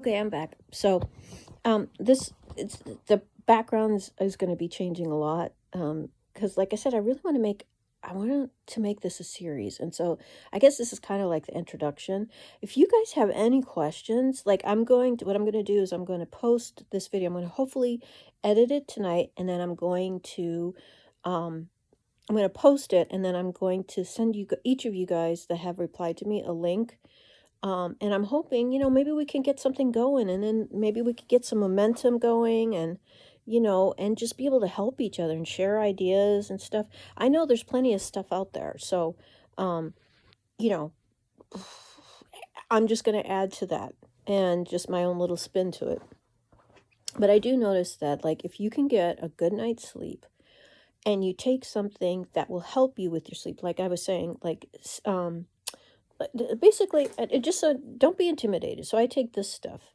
Okay, I'm back. So, this it's the background is going to be changing a lot. Because like I said, I want to make this a series, and so I guess this is kind of like the introduction. If you guys have any questions, like what I'm going to do is I'm going to post this video. I'm going to hopefully edit it tonight, and then um, I'm going to post it, and then I'm going to send each of you guys that have replied to me a link, and I'm hoping, maybe we can get something going, and then maybe we could get some momentum going, and just be able to help each other and share ideas and stuff. I know there's plenty of stuff out there. So, um, you know, I'm just going to add to that and just my own little spin to it. But I do notice that, like, if you can get a good night's sleep and you take something that will help you with your sleep, like I was saying, basically, it just so don't be intimidated. So I take this stuff.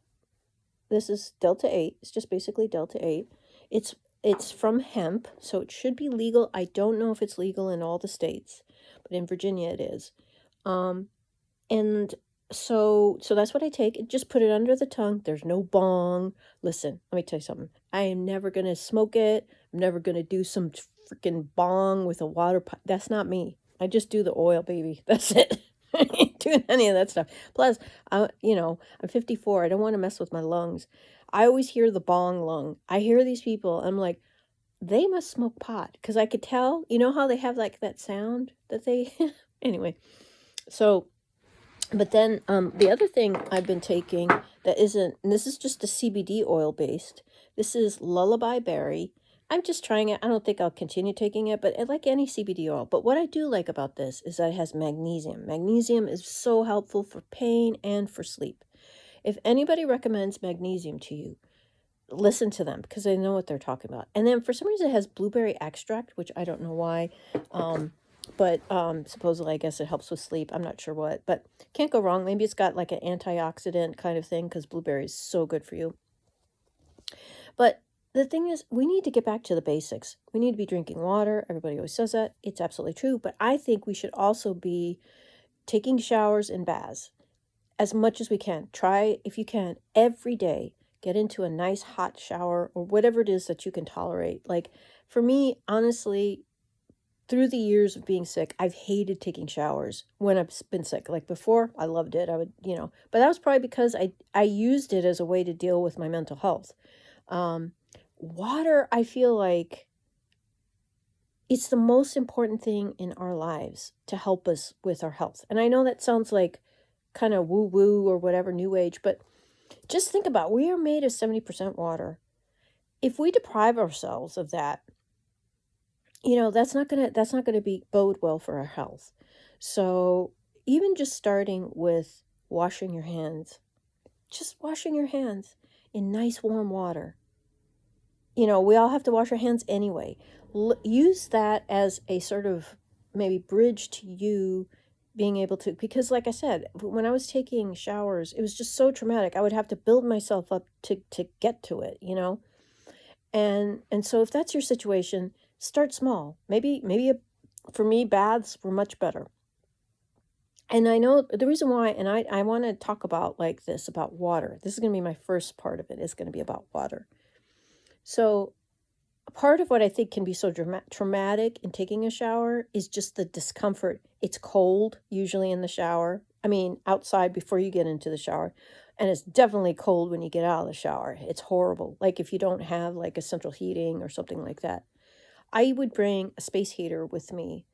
This is Delta 8. It's just basically Delta 8. It's from hemp, so it should be legal. I don't know if it's legal in all the states, but in Virginia it is. And so that's what I take. Just put it under the tongue. There's no bong. Listen, let me tell you something. I am never going to smoke it. I'm never going to do some freaking bong with a water pipe. That's not me. I just do the oil, baby. That's it. I ain't doing any of that stuff. Plus, I'm 54. I don't want to mess with my lungs. I always hear the bong lung. I hear these people. I'm like, they must smoke pot because I could tell. You know how they have like that sound that they. Anyway, so. But then the other thing I've been taking that isn't, and this is just a CBD oil based. This is Lullaby Berry. I'm just trying it. I don't think I'll continue taking it, but like any CBD oil. But what I do like about this is that it has magnesium. Magnesium is so helpful for pain and for sleep. If anybody recommends magnesium to you, listen to them because they know what they're talking about. And then for some reason it has blueberry extract, which I don't know why. But supposedly I guess it helps with sleep. I'm not sure what, but can't go wrong. Maybe it's got like an antioxidant kind of thing because blueberry is so good for you. But the thing is, we need to get back to the basics. We need to be drinking water. Everybody always says that. It's absolutely true. But I think we should also be taking showers and baths as much as we can. Try, if you can, every day, get into a nice hot shower or whatever it is that you can tolerate. Like for me, honestly, through the years of being sick, I've hated taking showers when I've been sick. Like before, I loved it. I would, but that was probably because I used it as a way to deal with my mental health. Water, I feel like it's the most important thing in our lives to help us with our health. And I know that sounds like kind of woo woo or whatever, new age, but just think about, we are made of 70% water. If we deprive ourselves of that, that's not gonna be bode well for our health. So even just starting with washing your hands, just washing your hands in nice warm water. We all have to wash our hands anyway. Use that as a sort of maybe bridge to you being able to, because like I said, when I was taking showers, it was just so traumatic. I would have to build myself up to get to it, and so if that's your situation, start small. Maybe for me, baths were much better. And I know the reason why, and I want to talk about like this, about water. This is going to be my first part of it, is going to be about water. So part of what I think can be so traumatic in taking a shower is just the discomfort. It's cold, usually in the shower. I mean, outside before you get into the shower. And it's definitely cold when you get out of the shower. It's horrible. Like if you don't have like a central heating or something like that. I would bring a space heater with me,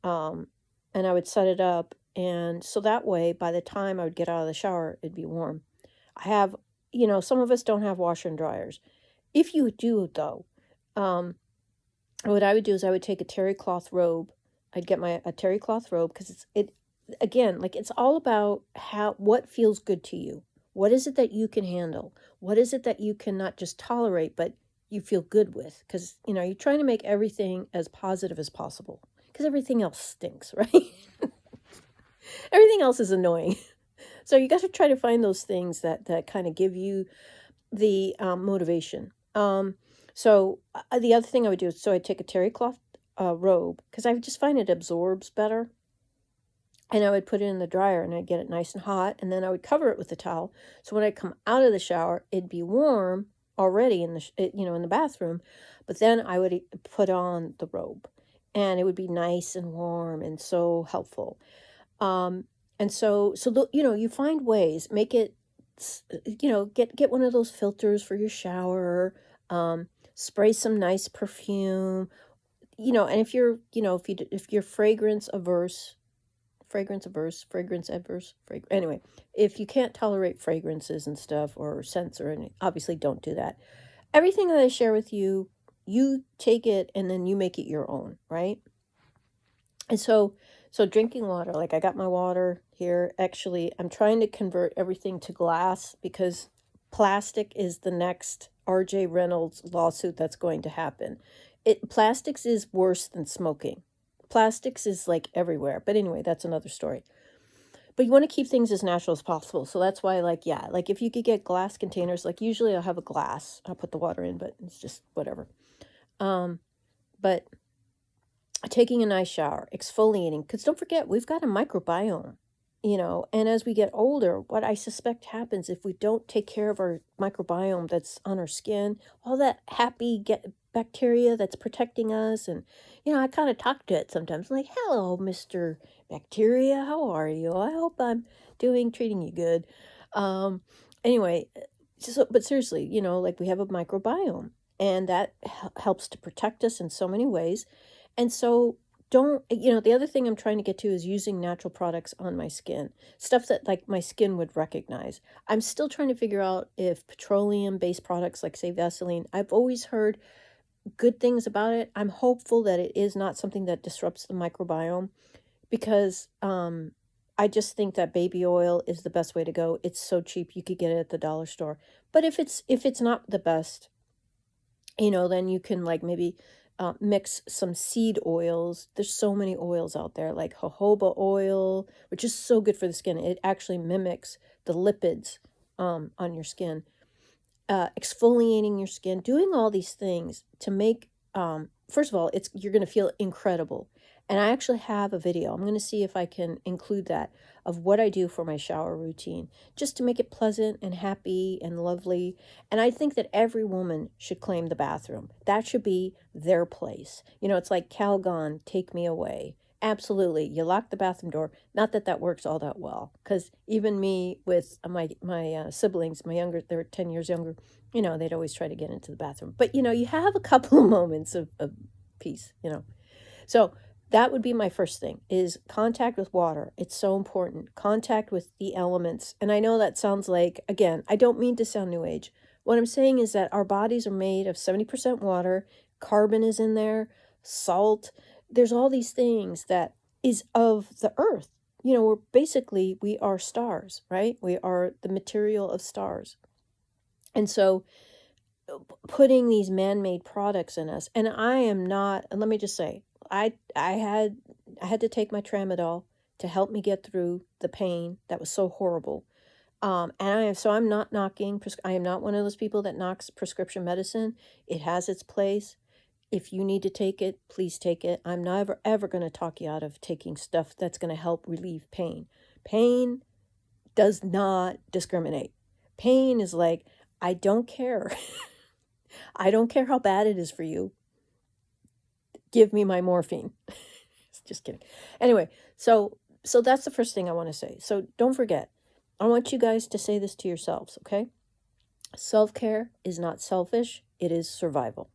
and I would set it up. And so that way, by the time I would get out of the shower, it'd be warm. I have, some of us don't have washer and dryers. If you do, though, what I would do is I would take a terry cloth robe. I'd get a terry cloth robe because it's all about what feels good to you. What is it that you can handle? What is it that you can not just tolerate, but you feel good with? Because, you're trying to make everything as positive as possible because everything else stinks, right? Everything else is annoying. So you got to try to find those things that kind of give you the motivation. So the other thing I would do is, so I'd take a terry cloth robe because I just find it absorbs better. and I would put it in the dryer and I'd get it nice and hot, and then I would cover it with the towel. So when I come out of the shower, it'd be warm already in in the bathroom, but then I would put on the robe and it would be nice and warm and so helpful. Um, and you find ways, make it, get one of those filters for your shower, spray some nice perfume, and if you're, if you're fragrance adverse, anyway, if you can't tolerate fragrances and stuff or scents or anything, obviously don't do that. Everything that I share with you, you take it and then you make it your own, right? And so drinking water, like I got my water here. Actually, I'm trying to convert everything to glass because plastic is the next RJ Reynolds lawsuit that's going to happen. Plastics is worse than smoking. Plastics is like everywhere. But anyway, that's another story. But you want to keep things as natural as possible. So that's why, like, yeah, like if you could get glass containers, like usually I'll have a glass. I'll put the water in, but it's just whatever. But taking a nice shower, exfoliating, because don't forget, we've got a microbiome, and as we get older, what I suspect happens if we don't take care of our microbiome that's on our skin, all that happy bacteria that's protecting us. And, I kind of talk to it sometimes. I'm like, hello, Mr. Bacteria, how are you? I hope I'm treating you good. Anyway, but seriously, like we have a microbiome and that helps to protect us in so many ways. And so the other thing I'm trying to get to is using natural products on my skin, stuff that like my skin would recognize. I'm still trying to figure out if petroleum-based products like, say, Vaseline, I've always heard good things about it. I'm hopeful that it is not something that disrupts the microbiome because I just think that baby oil is the best way to go. It's so cheap, you could get it at the dollar store. But if it's not the best, then you can like maybe mix some seed oils. There's so many oils out there, like jojoba oil, which is so good for the skin. It actually mimics the lipids on your skin. Exfoliating your skin, doing all these things to make, first of all, you're going to feel incredible. And I actually have a video. I'm going to see if I can include that of what I do for my shower routine, just to make it pleasant and happy and lovely. And I think that every woman should claim the bathroom. That should be their place. It's like Calgon, take me away. Absolutely. You lock the bathroom door. Not that that works all that well, because even me with my siblings, my younger, they're 10 years younger, they'd always try to get into the bathroom. But, you have a couple of moments of peace, So that would be my first thing, is contact with water. It's so important. Contact with the elements. And I know that sounds like, again, I don't mean to sound new age. What I'm saying is that our bodies are made of 70% water, carbon is in there, salt. There's all these things that is of the earth. We are stars, right? We are the material of stars. And so putting these man-made products in us, and I am not, and let me just say, I had to take my tramadol to help me get through the pain that was so horrible. And I'm not knocking, I am not one of those people that knocks prescription medicine. It has its place. If you need to take it, please take it. I'm never, ever going to talk you out of taking stuff that's going to help relieve pain. Pain does not discriminate. Pain is like, I don't care. I don't care how bad it is for you. Give me my morphine. Just kidding. Anyway, so that's the first thing I want to say. So don't forget, I want you guys to say this to yourselves, okay? Self-care is not selfish. It is survival.